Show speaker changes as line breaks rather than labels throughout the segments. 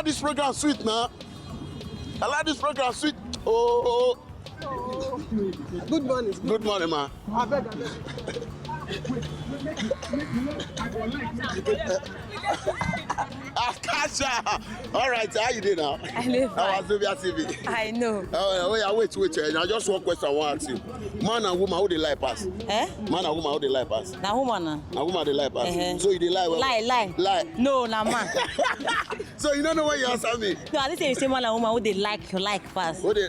like this program sweet now. I like this program sweet. Oh.
Good morning.
Good morning, man.
I beg.
Akasha. All right, how you doing now?
I live
How was Zobia TV?
I know.
Wait. Now just one question I want to ask you. Man and woman, who they lie pass?
Eh?
Man and woman, who they lie pass?
Na woman na.
Na woman they lie pass. So you they lie?
Lie. No, na man.
So you don't know what you answer me?
No, I think you say man and woman who they like pass.
Who they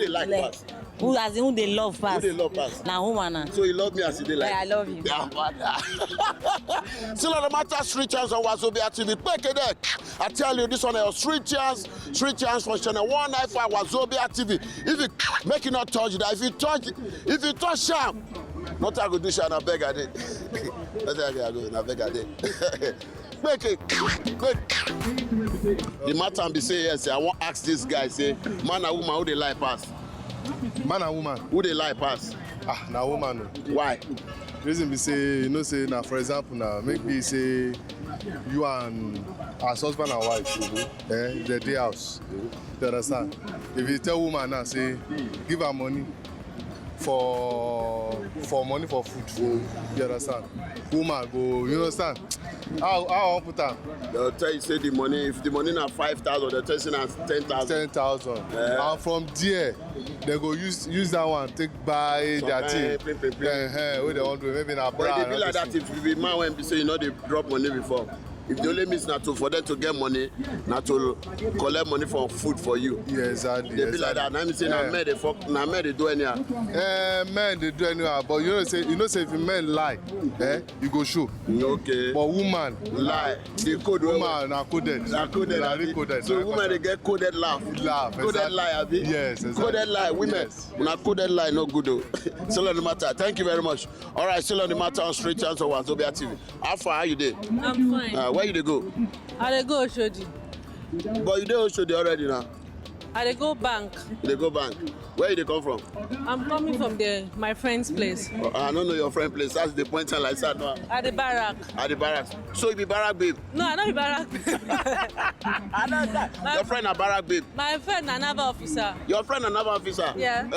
like pass?
Who as in who they love pass.
Who they love pass?
Na woman na.
So you love me as you they like?
Yeah, I love you.
Yeah, still on the matter, street chance on Wazobia TV. I tell you, this one is street chance for channel 195 Wazobia TV. If you make it not touch that, if you touch sham, not I go do sham, I beg I did. Not I go, I beg I did. Make it. The matter be say yes. I want ask this guy say, man and woman who they lie pass?
Man and woman.
Who they lie pass?
Na woman.
Why?
Reason be say, say now for example now, make me say you and as husband and wife, the day house. You understand? If you tell woman now, say give her money for money for food. You understand? Woman go, you understand? How I put that?
They'll tell you say the money, if the money na 5,000, they'll tell you say na 10,000.
10,000. And from there, they go use that one take buy their thing. What they want to do, maybe na bra.
But they be like that if you be man when be say you know they drop money before. If the only means not to for them to get money, not to collect money for food for you.
Yeah, exactly.
They be like that. Now me say na men they do anyhow.
Men they do anyhow, but you say if a man lie, you go show.
Okay.
But woman
lie. The code
woman na coded.
Na coded. So woman they get coded laugh. Coded lie, abi?
Yes, exactly.
Coded lie. Women.
Yes.
Na coded lie no good though. Still on the matter. Thank you very much. All right, still on the matter on Street Chance of Wazobia TV. How far are you there?
I'm fine.
Where you dey go?
I dey go Oshodi.
But you dey Oshodi already now.
I dey go bank.
You dey go bank. Where you dey come from?
I'm coming from my friend's place.
I don't know your friend place. That's the point like that now.
At the barrack.
At the barracks. So you be barrack babe?
No, I no be barrack.
Your friend a barrack babe?
My friend na naval officer.
Your friend a naval officer?
Yeah.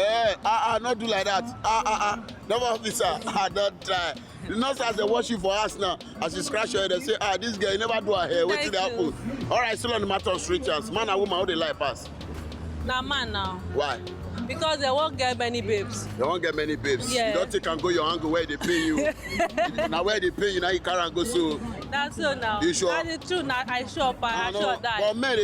Not do like that. Naval officer. Don't try. The nurses they watch you for us now. As you scratch your head, they say, this girl you never do her hair. Wait till they happen. All right, still on the matter of street chance. Man and woman, how they lie pass?
Na man now.
Why?
Because they won't get many babes.
They won't get many babes.
Yeah.
You don't take and go your angle where they pay you. Now where they pay you, now you carry and go so.
That's so now.
You sure?
That's the truth. Now I sure, I sure die.
But men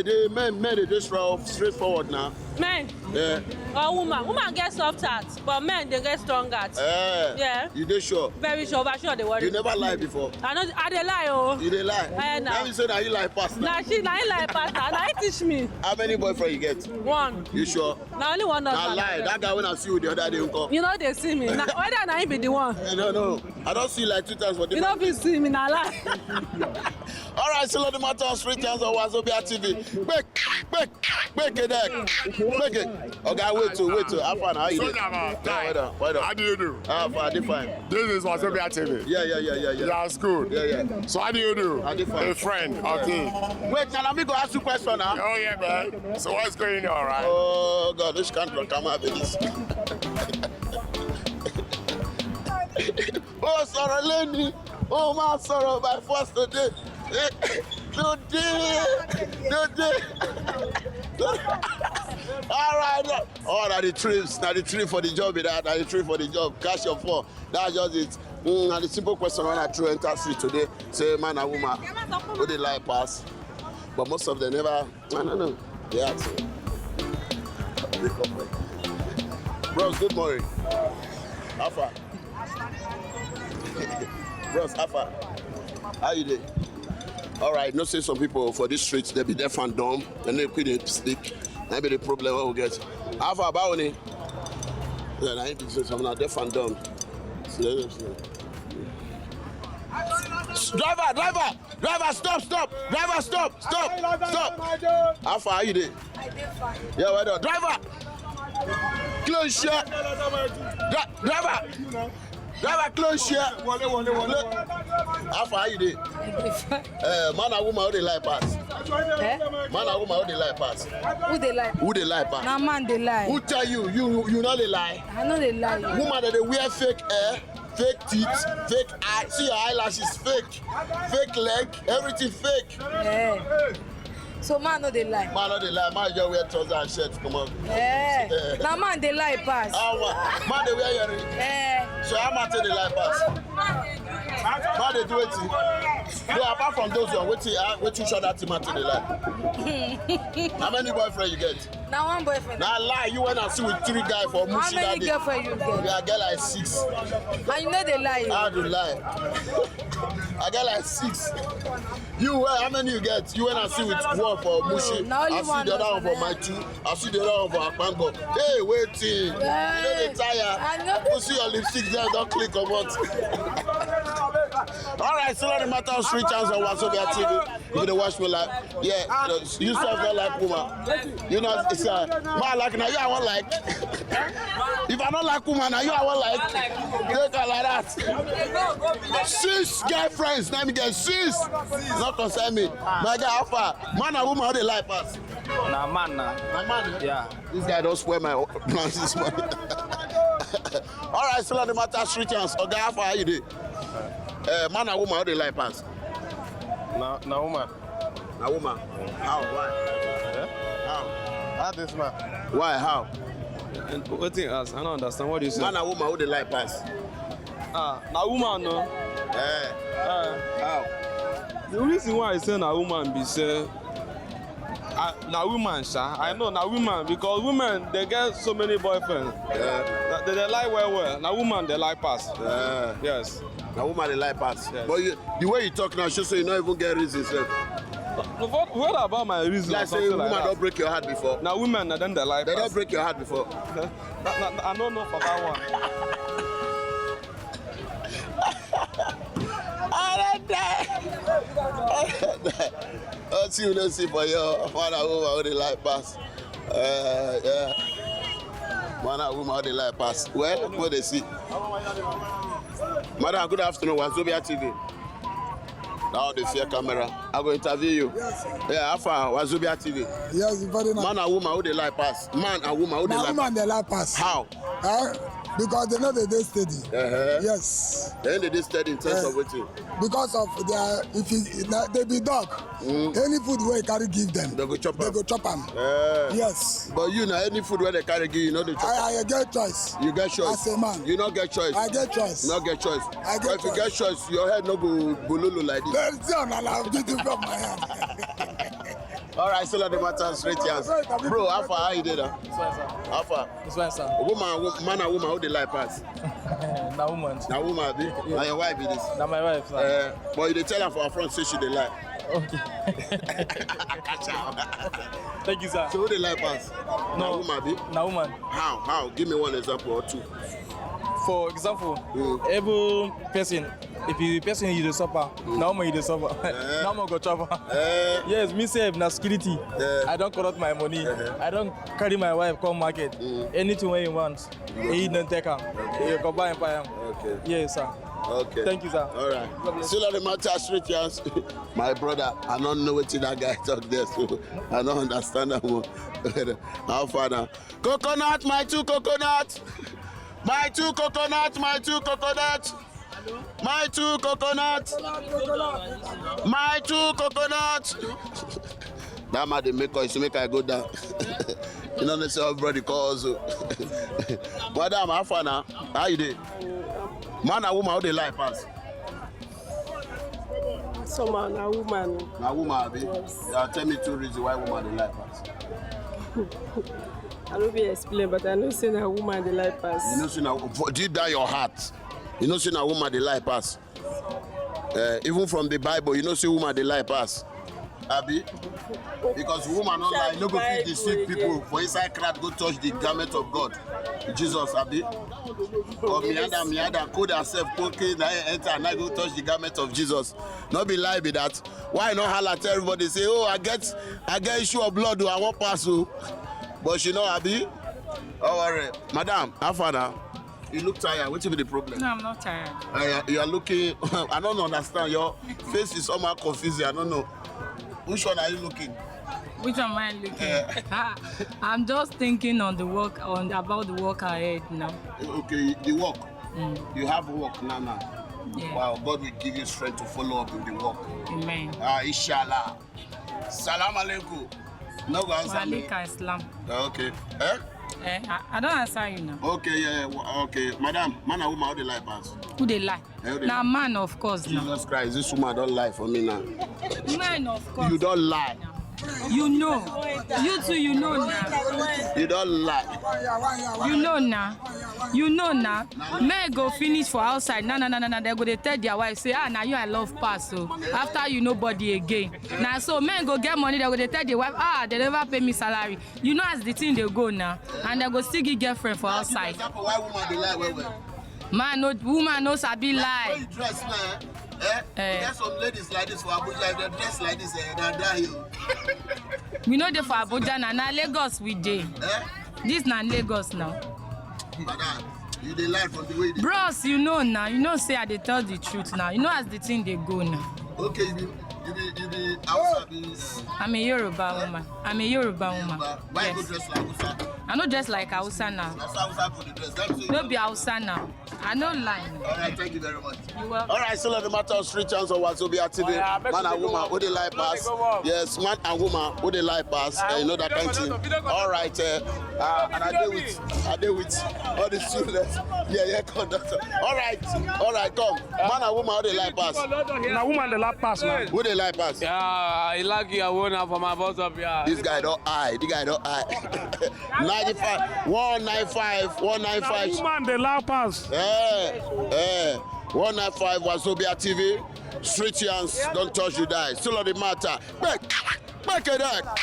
they just straightforward now.
Men.
Yeah.
Or woman. Woman get soft heart, but men they get strong heart. Yeah.
You dey sure?
Very sure, but sure they worry.
You never lie before.
I dey lie oh.
You dey lie.
Now.
Now you say that you lie past now.
Now he lie past now. Now he teach me.
How many boyfriend you get?
One.
You sure?
Now only one.
Now lie. That guy when I see you the other day you come.
You know they see me. Now whether na him be the one.
No. I don't see you like 2 times for
You know if you see me na lie.
All right, still on the matter on Street Chance on Wazobia TV. Make it. Okay, wait to. How far now? How you doing? Wait on.
How do you do?
How far? Define.
This is Wazobia TV.
Yeah.
That's good.
Yeah.
So how do you do?
I define.
A friend. Okay.
Wait, now let me go ask you a question now.
Oh yeah, man. So what's going on, right?
Oh God, this can't come out with this. Oh, sorrow Lenny. Oh, my sorrow by force today. Today. All right. Now the trips. Now the trip for the job. Now the trip for the job. Cash your phone. That's just it. And the simple question when I threw enter street today, say man and woman, who they lie pass? But most of them never. I don't know. They ask me. Bros, good morning. How far? Bros, how far? How you doing? All right, no say some people for this street, they be deaf and dumb, and they quit stick. Maybe the problem we will get. How far about it? Yeah, I ain't say some deaf and dumb. Driver, stop! Driver, stop! How far are you there? Yeah, well done. Driver! Close shut! Driver, close shut! How far are you there? Man and woman, how they lie pass?
Eh?
Man and woman, who they lie pass?
Who they lie?
Who they lie pass?
Na man they lie.
Who tell you? You know they lie.
I know they lie.
Woman that they wear fake hair, fake teeth, fake eye. See your eyelashes fake, fake leg, everything fake.
Eh. So man no they lie.
Man, no they lie. Man just wear trousers and shirts. Come on.
Eh. Na man they lie pass.
Man they wear earring.
Eh.
So how much they lie pass? Man they do it. No, apart from those ones, wait till show that team until they lie. How many boyfriend you get?
Na one boyfriend.
Now lie, you went and see with 3 guys for
How
Mushi that
many
day.
girlfriend you get?
Yeah, I get like 6.
And you know they lie.
How do lie? I get like 6. You how many you get? You went and see with 1 for Mushi.
No, only
I see
one
the other one for
was
my 2. I see the other one for Akpango. Hey, waiting. You know they
I
tire.
know
You see your lipstick there, don't click on what. All right, so let the matter of street chance on Wazobia TV. You can watch me like, yeah, you self not like woman. You know, it's a man like now you I want like. If I don't like woman, now you I want like. Take her like that. 6 girlfriends, let me get 6. Not concern me. My guy, how far? Man and woman, how they like us?
Na man na.
My man.
Yeah.
This guy don't spoil my plans this morning. All right, so let the matter of street chance. Okay, how far are you there? Man and woman, how they like us?
Na woman.
A woman. How? Why?
Yeah?
How?
How this man?
Why? How?
What thing else? I don't understand. What do you say?
Man and woman, who they like pass?
Na woman no.
How?
The reason why I say na woman be say na woman sha. I know na woman because women they get so many boyfriends. They like well. Na woman they like pass. Yes.
A woman they like pass.
Yes.
But the way you talk now, shows so you don't even get reasons.
What about my reason?
Like
or
say
something
woman
like
don't
that?
break your heart before.
Na women na them they like
They
pass.
don't break your heart before.
I don't know for that one.
Let's see, let's see for your man and woman how they like pass. Yeah. Man and woman how they like pass. Well, what they see. Madam, good afternoon. Wazobia TV. Now the fear camera. I go interview you.
Yes.
Yeah, how far? Wazobia TV.
Yes, very nice.
Man and woman how they like pass. Man and woman how they
Now,
like
woman
pass.
they like pass.
How?
Because they know they dey steady. Yes.
Then they did steady in terms of waiting.
Because of their, they be dog. Any food where you carry give them,
They go chop
they
am.
go chop them. Yes.
But you know, any food where they carry give you know the chop.
I get choice.
You get choice.
As a man.
You not get choice.
I get choice.
You not get choice.
I get
But if you get choice, your head no go bololo like this.
There's still I'll get it from my hand.
All right, so let the matter straight here. Bro, how far are you there? How far?
This one, sir.
Man and woman, how they like pass?
Na woman.
Now woman be, now your wife be this.
Na my wife, sir.
But you dey tell her for her front say she dey lie.
Okay. Thank you, sir.
So who dey like pass? Now
No.
woman be.
Na woman.
How? Give me one example or 2.
For example, every person, if you person you dey suffer, na woman you dey suffer. Na woman go chop. Yes, me sef na security. I don collect my money. I don carry my wife come market. Anything wey you want, you don take am. You go buy am.
Okay.
Yes, sir.
Okay.
Thank you, sir.
All right. Still on the matter straight here. My brother, I don't know what that guy talk there, so I don't understand that one. How far now? Coconut, my 2 coconut. My 2 coconut, my 2 coconut. My 2 coconut. My 2 coconut. That man they make us make I go down. You know they say everybody calls. Madam, how far now? How you dey? Man and woman, how they like pass?
Some man, a woman.
Na woman, abi? Yeah, tell me 2 reasons why woman they like pass.
I don't be explain, but I know say na woman they like pass.
You know, see now, deep down your heart, you know, see now, woman they like pass. Even from the Bible, you know, see woman they like pass. Abi? Because woman not like, no go fit deceive people for inside crowd go touch the garment of God. Jesus, Abi? Or miada, code herself, okay, now enter and I go touch the garment of Jesus. Not be lie be that. Why not holler tell everybody say, oh, I get issue of blood, I won't pass you. But she know, Abi? Oh, worry. Madam, how far now? You look tired. What will be the problem?
No, I'm not tired.
You are looking, I don't understand. Your face is somehow confusing. I don't know. Which one are you looking?
Which one am I looking? I'm just thinking about the work ahead now.
Okay, the work. You have work now.
Yeah.
Wow, God will give you strength to follow up with the work.
Amen.
Inshallah. Salam alaikum. No go answer me.
Walika Islam.
Okay.
I don't answer you now.
Okay, okay. Madam, man and woman, how they lie pass?
Who they lie? Now man, of course.
Jesus Christ, this woman don't lie for me now.
Man, of course.
You don't lie.
You know. You too, you know now.
You don't lie.
You know now. You know now. Men go finish for outside. Nah. They go they tell their wife, say, now you I love pass. So after you nobody again. Now so men go get money, they go they tell their wife, they never pay me salary. You know as the thing they go now. And they go still get girlfriend for outside.
Why woman they lie well?
Man, no woman no sabi lie.
You dress now. There's some ladies like this for Abuja, they dress like this, they die.
We know they for Abuja now Lagos we dey. This na Lagos now.
Madam, you dey lie from the way they...
Bros, you know now. You know say I dey tell the truth now. You know as the thing they go now.
Okay, you be Hausa be...
I'm a Yoruba woman. I'm a Yoruba woman.
Why you go dress like Hausa?
I no dress like Hausa now.
That's Hausa for the dress. That's
No be Hausa now. I no lie.
All right, thank you very much.
You welcome.
All right, still on the matter of street chance of Wazobia TV. Man and woman, who they lie pass? Yes, man and woman, who they lie pass? You know that kind of thing. All right, and I deal with all the students. Yeah, conductor. All right, come. Man and woman, who they lie pass?
Na woman the lap pass man.
Who they lie pass?
Yeah, I like you. I won for my boss up here.
This guy don't eye. 95, 195.
Woman the lap pass.
195 Wazobia TV. Street chance, don't touch you die. Still on the matter. Back it up.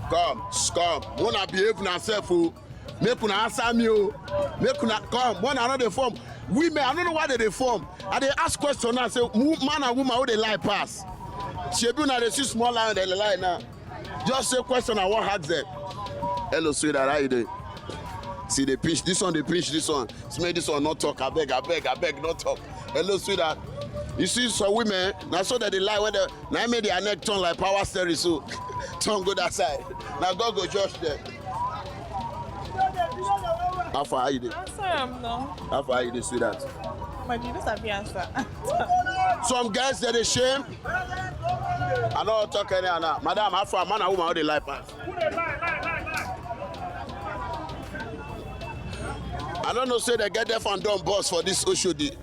Come. Wanna behave yourself, make una answer me, make una come. One another form. Women, I don't know why they form. And they ask questions and say, man and woman, how they lie pass. Shebu na they see small line, they lie now. Just say question and what ask them. Hello, sweetheart, how you doing? See, they pinch this one, It's made this one not talk. I beg, not talk. Hello, sweetheart. You see some women, now so that they lie when they now made their neck turn like power steering, so tongue go that side. Now God go judge them. How far are you there?
Answer him now.
How far are you there, sweetheart?
My dear, don't have the answer.
Some guys that they shame. I don't talk any now. Madam, how far man and woman how they lie pass? I don't know say they get deaf and dumb bus for this Oshodi.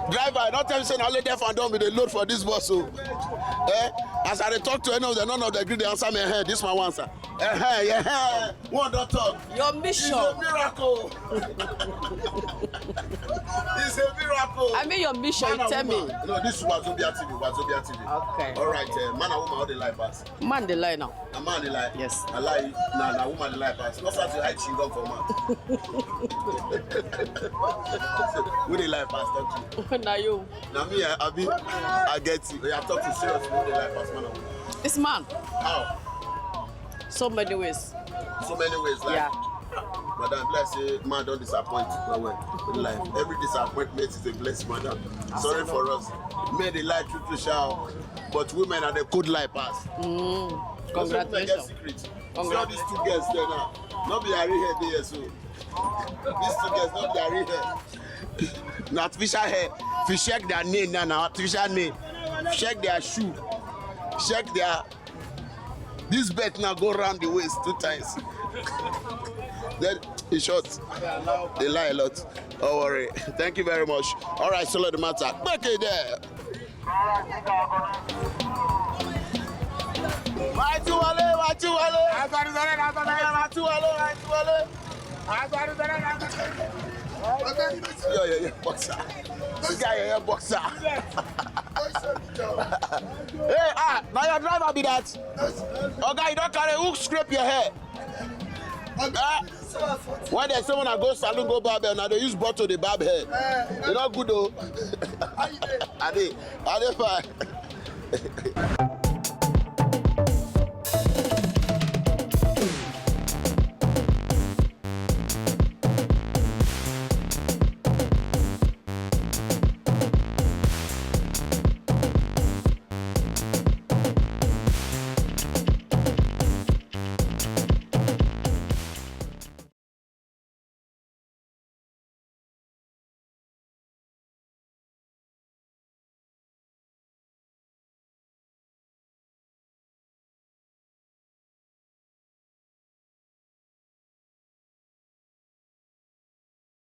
Driver, I don't tell you say only deaf and dumb with the load for this bus. So, as I talk to any of them, none of them agree. They answer me. This is my answer. Yeah. One don't talk.
Your mission.
It's a miracle. It's a miracle.
I mean your mission. You tell me.
No, this is Wazobia TV.
Okay.
All right, man and woman how they lie pass?
Man they lie now.
A man they lie.
Yes.
I lie. Nah, woman they lie pass. Not start to hide chewing for man. Who they lie pass? Don't you?
Now you.
Now me, I get it. I talk to serious. Who they lie pass, man and woman?
This man.
How?
So many ways.
So many ways, like.
Yeah.
Madam, bless you, man, don't disappoint in life. Every disappointment is a blessing, madam. Sorry for us. Men they lie to shout, but women are the good lie pass.
Congratulations.
Secret. So these two girls there now. Not be a real hair there, so. These two girls, not be a real hair. Now artificial hair. If you check their name now, artificial name. Check their shoe. Check their... This bet now go around the waist 2 times. Then in short, they lie a lot. Don't worry. Thank you very much. All right, so let the matter. Back it there. Yeah, boxer. This guy, boxer. Hey, now your driver be that. Okay, you don't carry hook, scrape your hair. When they say when I go salon, go barb hair, now they use bottle to barb hair. You're not good though. Are they fine?